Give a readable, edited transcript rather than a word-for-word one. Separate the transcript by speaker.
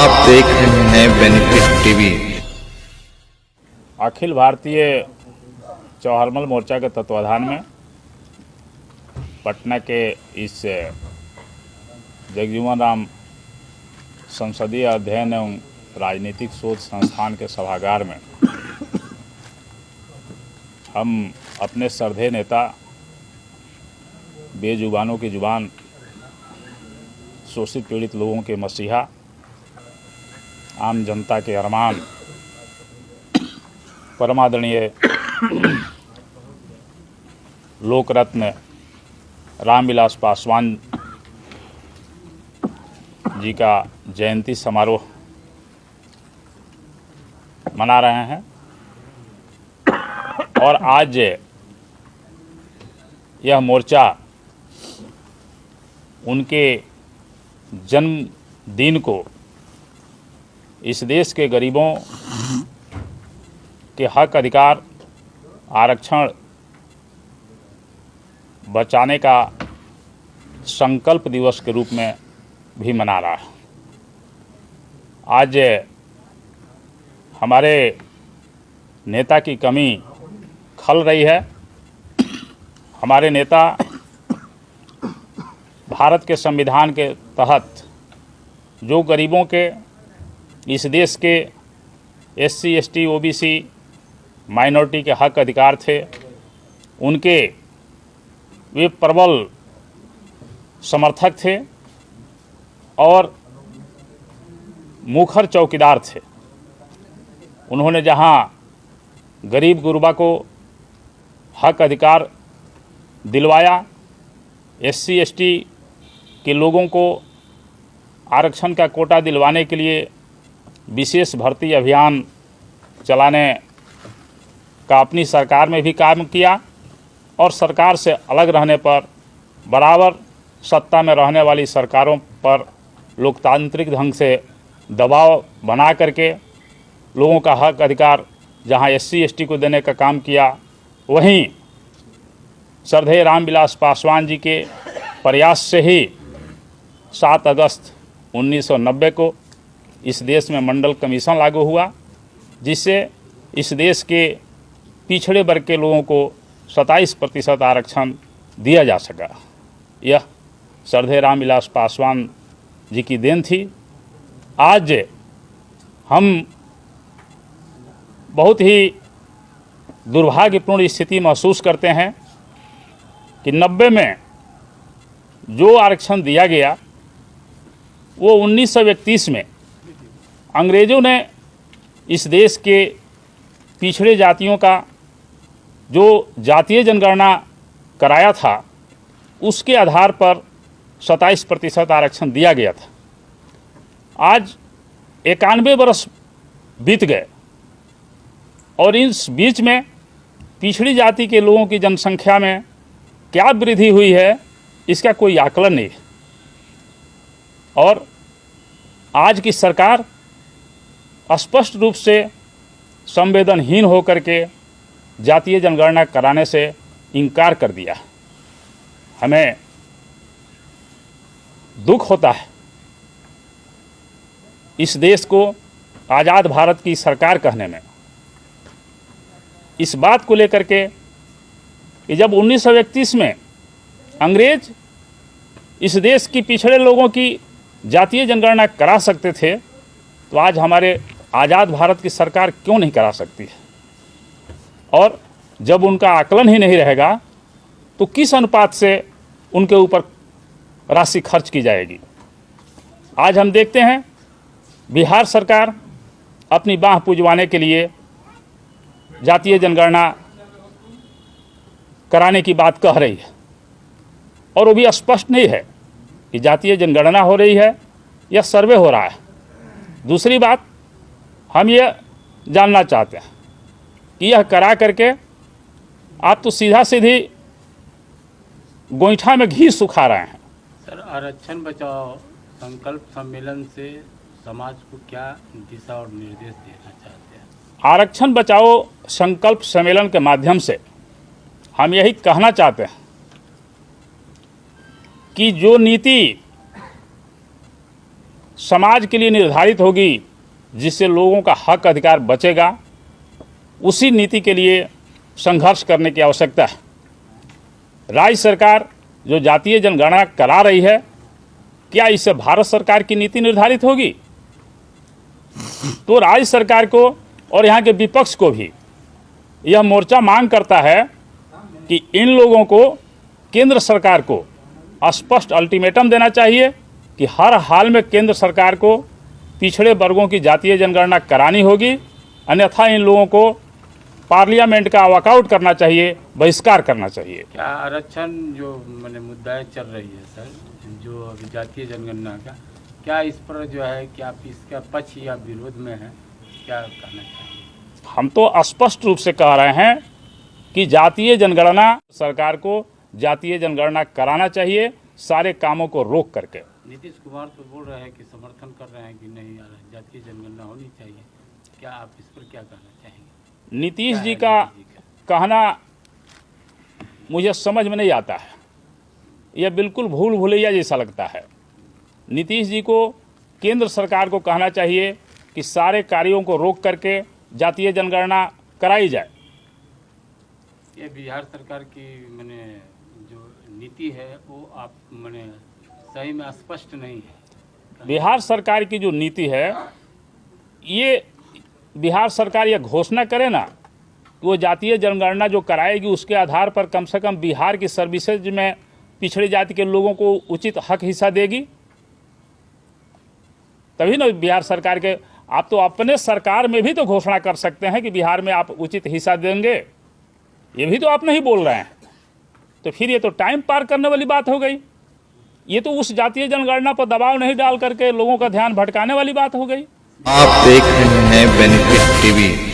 Speaker 1: आप देख रहे हैं बेनिफिट टीवी।
Speaker 2: अखिल भारतीय चौहरमल मोर्चा के तत्वाधान में पटना के इस जगजीवन राम संसदीय अध्ययन एवं राजनीतिक शोध संस्थान के सभागार में हम अपने श्रद्धेय नेता बेजुबानों की जुबान, शोषित पीड़ित लोगों के मसीहा, आम जनता के अरमान, परमादरणीय लोक रत्न रामविलास पासवान जी का जयंती समारोह मना रहे हैं। और आज यह मोर्चा उनके जन्मदिन को इस देश के गरीबों के हक, अधिकार, आरक्षण बचाने का संकल्प दिवस के रूप में भी मना रहा है। आज हमारे नेता की कमी खल रही है। हमारे नेता भारत के संविधान के तहत जो गरीबों के, इस देश के SC, ST, OBC माइनॉरिटी के हक अधिकार थे, उनके वे प्रबल समर्थक थे और मुखर चौकीदार थे। उन्होंने जहां गरीब गुरबा को हक अधिकार दिलवाया, SC, ST के लोगों को आरक्षण का कोटा दिलवाने के लिए विशेष भर्ती अभियान चलाने का अपनी सरकार में भी काम किया और सरकार से अलग रहने पर बराबर सत्ता में रहने वाली सरकारों पर लोकतांत्रिक ढंग से दबाव बना करके लोगों का हक अधिकार जहां SC, ST को देने का काम किया, वहीं श्रद्धेय रामविलास पासवान जी के प्रयास से ही 7 अगस्त 1990 को इस देश में मंडल कमीशन लागू हुआ, जिससे इस देश के पिछड़े वर्ग के लोगों को 27% आरक्षण दिया जा सका। यह श्रद्धेय रामविलास पासवान जी की देन थी। आज हम बहुत ही दुर्भाग्यपूर्ण स्थिति महसूस करते हैं कि 90 में जो आरक्षण दिया गया वो 1931 में अंग्रेज़ों ने इस देश के पिछड़े जातियों का जो जातीय जनगणना कराया था, उसके आधार पर 27% आरक्षण दिया गया था। आज 91 वर्ष बीत गए और इस बीच में पिछड़ी जाति के लोगों की जनसंख्या में क्या वृद्धि हुई है, इसका कोई आकलन नहीं है। और आज की सरकार स्पष्ट रूप से संवेदनहीन होकर के जातीय जनगणना कराने से इनकार कर दिया। हमें दुख होता है इस देश को आज़ाद भारत की सरकार कहने में, इस बात को लेकर के कि जब 1931 में अंग्रेज इस देश की पिछड़े लोगों की जातीय जनगणना करा सकते थे, तो आज हमारे आज़ाद भारत की सरकार क्यों नहीं करा सकती है? और जब उनका आकलन ही नहीं रहेगा तो किस अनुपात से उनके ऊपर राशि खर्च की जाएगी? आज हम देखते हैं बिहार सरकार अपनी बाह पुजवाने के लिए जातीय जनगणना कराने की बात कह रही है और वो भी स्पष्ट नहीं है कि जातीय जनगणना हो रही है या सर्वे हो रहा है। दूसरी बात, हम ये जानना चाहते हैं कि यह करा करके आप तो सीधा सीधी गोईठा में घी सुखा रहे हैं।
Speaker 3: सर, आरक्षण बचाओ संकल्प सम्मेलन से समाज को क्या दिशा और निर्देश देना चाहते हैं?
Speaker 2: आरक्षण बचाओ संकल्प सम्मेलन के माध्यम से हम यही कहना चाहते हैं कि जो नीति समाज के लिए निर्धारित होगी, जिससे लोगों का हक अधिकार बचेगा, उसी नीति के लिए संघर्ष करने की आवश्यकता है। राज्य सरकार जो जातीय जनगणना करा रही है, क्या इससे भारत सरकार की नीति निर्धारित होगी? तो राज्य सरकार को और यहाँ के विपक्ष को भी यह मोर्चा मांग करता है कि इन लोगों को, केंद्र सरकार को स्पष्ट अल्टीमेटम देना चाहिए कि हर हाल में केंद्र सरकार को पिछड़े वर्गों की जातीय जनगणना करानी होगी, अन्यथा इन लोगों को पार्लियामेंट का वॉकआउट करना चाहिए, बहिष्कार करना चाहिए।
Speaker 3: क्या आरक्षण जो मैंने मुद्दाएं चल रही है सर, जो अभी जातीय जनगणना का, क्या इस पर जो है कि आप इसका पक्ष या विरोध में हैं, क्या कहना चाहिए?
Speaker 2: हम तो स्पष्ट रूप से कह रहे हैं कि जातीय जनगणना, सरकार को जातीय जनगणना कराना चाहिए, सारे कामों को रोक करके।
Speaker 3: नीतीश कुमार तो बोल रहे हैं कि समर्थन कर रहे हैं कि नहीं यार जातीय जनगणना होनी चाहिए, क्या आप इस पर क्या कहना चाहेंगे?
Speaker 2: नीतीश जी का कहना मुझे समझ में नहीं आता है, यह बिल्कुल भूल भुलैया जैसा लगता है। नीतीश जी को केंद्र सरकार को कहना चाहिए कि सारे कार्यों को रोक करके जातीय जनगणना कराई जाए।
Speaker 3: ये बिहार सरकार की मैंने जो नीति है वो आप मैंने सही में स्पष्ट नहीं है।
Speaker 2: बिहार सरकार की जो नीति है, ये बिहार सरकार यह घोषणा करे ना कि वो जातीय जनगणना जो कराएगी उसके आधार पर कम से कम बिहार की सर्विसेज में पिछड़ी जाति के लोगों को उचित हक हिस्सा देगी, तभी ना बिहार सरकार के। आप तो अपने सरकार में भी तो घोषणा कर सकते हैं कि बिहार में आप उचित हिस्सा देंगे, ये भी तो आप नहीं बोल रहे हैं। तो फिर ये तो टाइम पार करने वाली बात हो गई, ये तो उस जातीय जनगणना पर दबाव नहीं डाल करके लोगों का ध्यान भटकाने वाली बात हो गई।
Speaker 1: आप देख रहे हैं बेनिफिट टीवी।